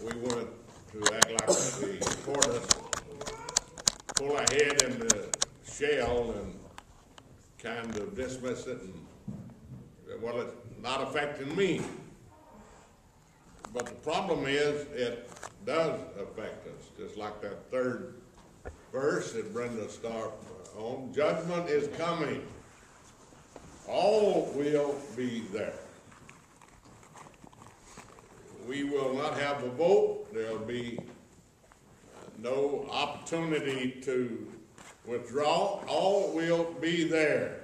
we want to act like the tortoise, pull our head in the shell and kind of dismiss it and, well, it's not affecting me. But the problem is it does affect us, just like that third verse that Brenda started on. Judgment is coming. All will be there. We will not have a vote. There'll be no opportunity to withdraw. All will be there.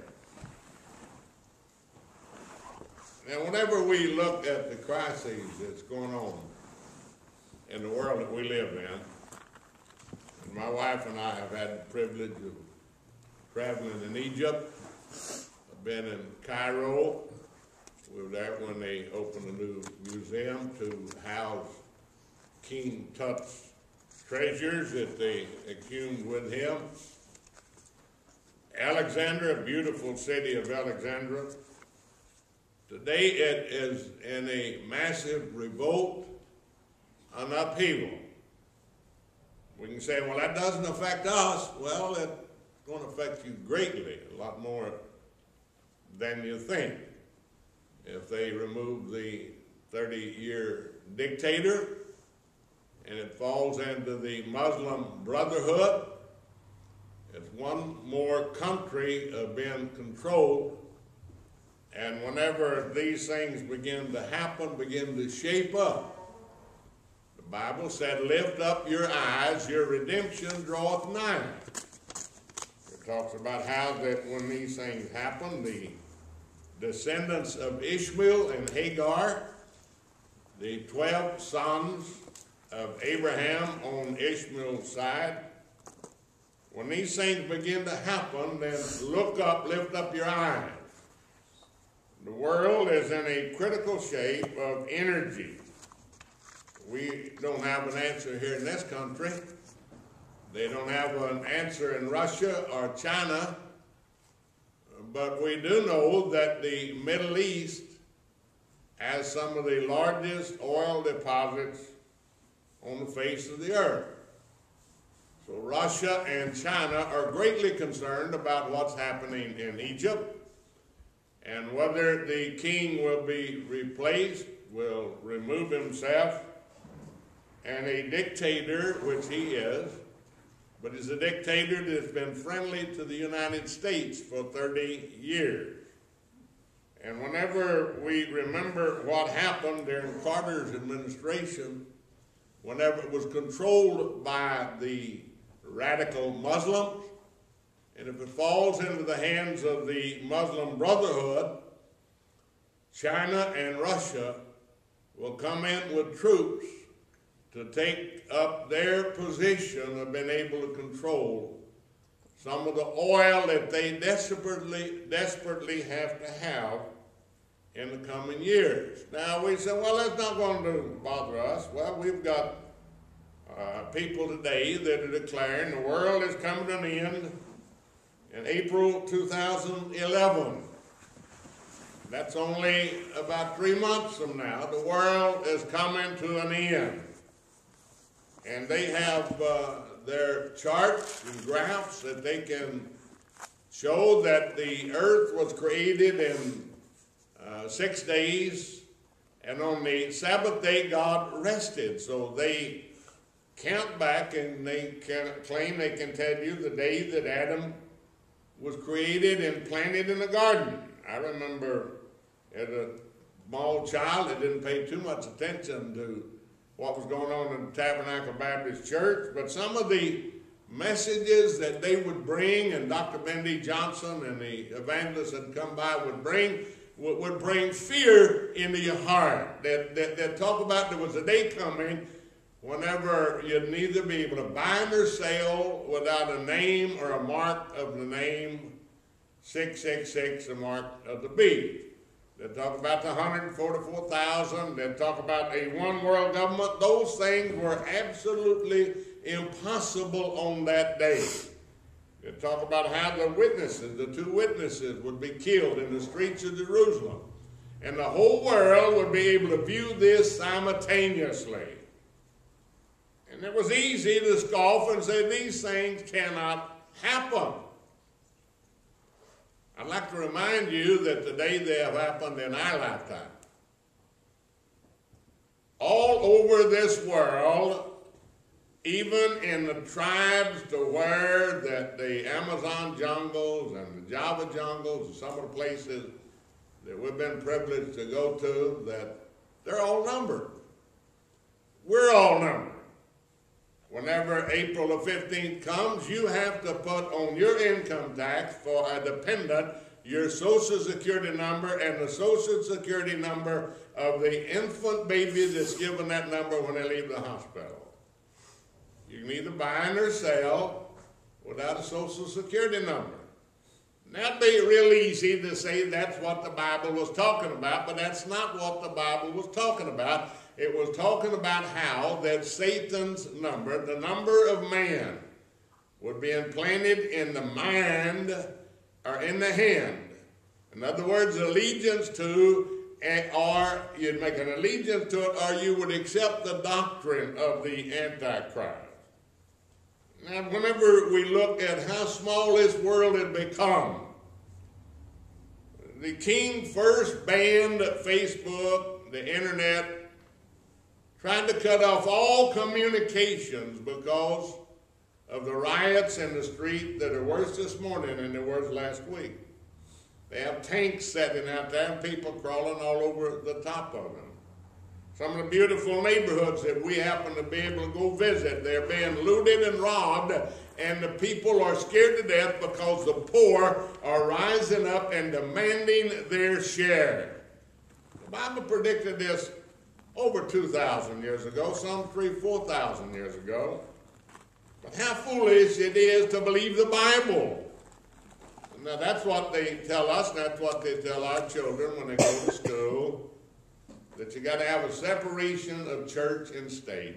And whenever we look at the crises that's going on in the world that we live in, and my wife and I have had the privilege of traveling in Egypt. I've been in Cairo. We were there when they opened a new museum to house King Tut's treasures that they exhumed with him. Alexandria, beautiful city of Alexandria. Today it is in a massive revolt, an upheaval. We can say, well, that doesn't affect us. Well, it's going to affect you greatly, a lot more than you think. If they remove the 30-year dictator and it falls into the Muslim Brotherhood, it's one more country being controlled. And whenever these things begin to happen, begin to shape up, the Bible said, lift up your eyes, your redemption draweth nigh. It talks about how that when these things happen, the descendants of Ishmael and Hagar, the 12 sons of Abraham on Ishmael's side, when these things begin to happen, then look up, lift up your eyes. The world is in a critical shape of energy. We don't have an answer here in this country. They don't have an answer in Russia or China. But we do know that the Middle East has some of the largest oil deposits on the face of the earth. So Russia and China are greatly concerned about what's happening in Egypt and whether the king will be replaced, will remove himself, and a dictator, which he is, but he's a dictator that's been friendly to the United States for 30 years. And whenever we remember what happened during Carter's administration, whenever it was controlled by the radical Muslims, and if it falls into the hands of the Muslim Brotherhood, China and Russia will come in with troops to take up their position of being able to control some of the oil that they desperately have to have in the coming years. Now we say, well, that's not going to bother us. Well, we've got people today that are declaring the world is coming to an end in April 2011. That's only about 3 months from now. The world is coming to an end. And they have their charts and graphs that they can show that the earth was created in 6 days, and on the Sabbath day God rested. So they count back and they can claim, they can tell you the day that Adam was created and planted in the garden. I remember as a small child that didn't pay too much attention to what was going on in the Tabernacle Baptist Church, but some of the messages that they would bring, and Dr. Bendy Johnson and the evangelists that come by would bring fear into your heart. That talk about there was a day coming whenever you'd neither be able to buy nor sell without a name or a mark of the name 666, a mark of the beast. They talk about the 144,000. They talk about a one world government. Those things were absolutely impossible on that day. They talk about how the witnesses, the 2 witnesses, would be killed in the streets of Jerusalem. And the whole world would be able to view this simultaneously. And it was easy to scoff and say these things cannot happen. I'd like to remind you that today they have happened in our lifetime. All over this world, even in the tribes to where that the Amazon jungles and the Java jungles and some of the places that we've been privileged to go to, that they're all numbered. We're all numbered. Whenever April the 15th comes, you have to put on your income tax for a dependent your Social Security number and the Social Security number of the infant baby that's given that number when they leave the hospital. You can either buy or sell without a Social Security number. That'd be real easy to say that's what the Bible was talking about, but that's not what the Bible was talking about. It was talking about how that Satan's number, the number of man, would be implanted in the mind or in the hand. In other words, allegiance to, or you'd make an allegiance to it, or you would accept the doctrine of the Antichrist. Now, whenever we look at how small this world has become, the king first banned Facebook, the internet, tried to cut off all communications because of the riots in the street that are worse this morning than they were last week. They have tanks sitting out there and people crawling all over the top of them. Some of the beautiful neighborhoods that we happen to be able to go visit, they're being looted and robbed, and the people are scared to death because the poor are rising up and demanding their share. The Bible predicted this over 2,000 years ago, some 3,000, 4,000 years ago. But how foolish it is to believe the Bible. Now that's what they tell us, and that's what they tell our children when they go to school, that you got to have a separation of church and state.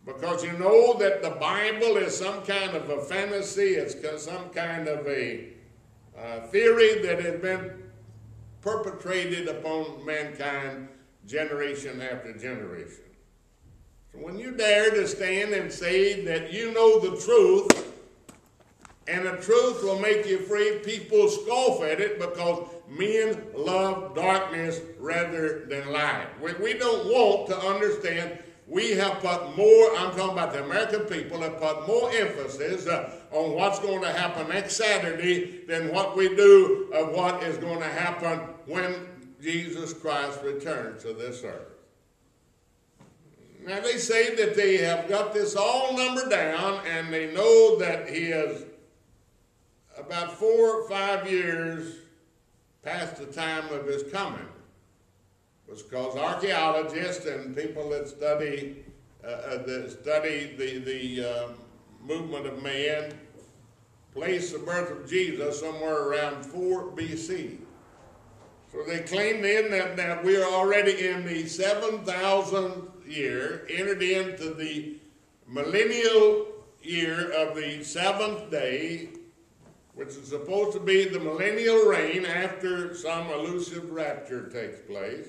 Because you know that the Bible is some kind of a fantasy, it's some kind of a theory that has been perpetrated upon mankind generation after generation. So when you dare to stand and say that you know the truth, and the truth will make you free, people scoff at it because men love darkness rather than light. We don't want to understand. We have put more, I'm talking about the American people, have put more emphasis on what's going to happen next Saturday than what we do of what is going to happen when Jesus Christ returns to this earth. Now they say that they have got this all numbered down and they know that he is about 4 or 5 years past the time of his coming. It's because archaeologists and people that study the movement of man place the birth of Jesus somewhere around 4 BC. So they claim then that we are already in the 7,000th year, entered into the millennial year of the 7th day, which is supposed to be the millennial reign after some elusive rapture takes place.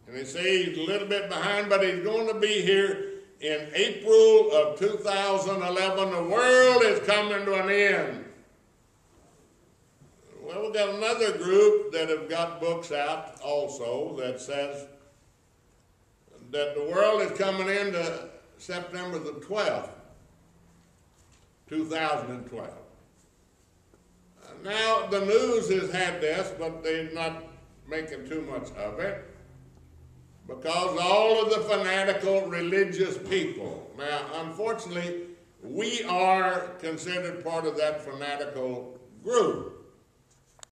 And they say he's a little bit behind, but he's going to be here in April of 2011. The world is coming to an end. Well, we've got another group that have got books out also that says that the world is coming into September the 12th, 2012. Now, the news has had this, but they're not making too much of it, because all of the fanatical religious people, now, unfortunately, we are considered part of that fanatical group.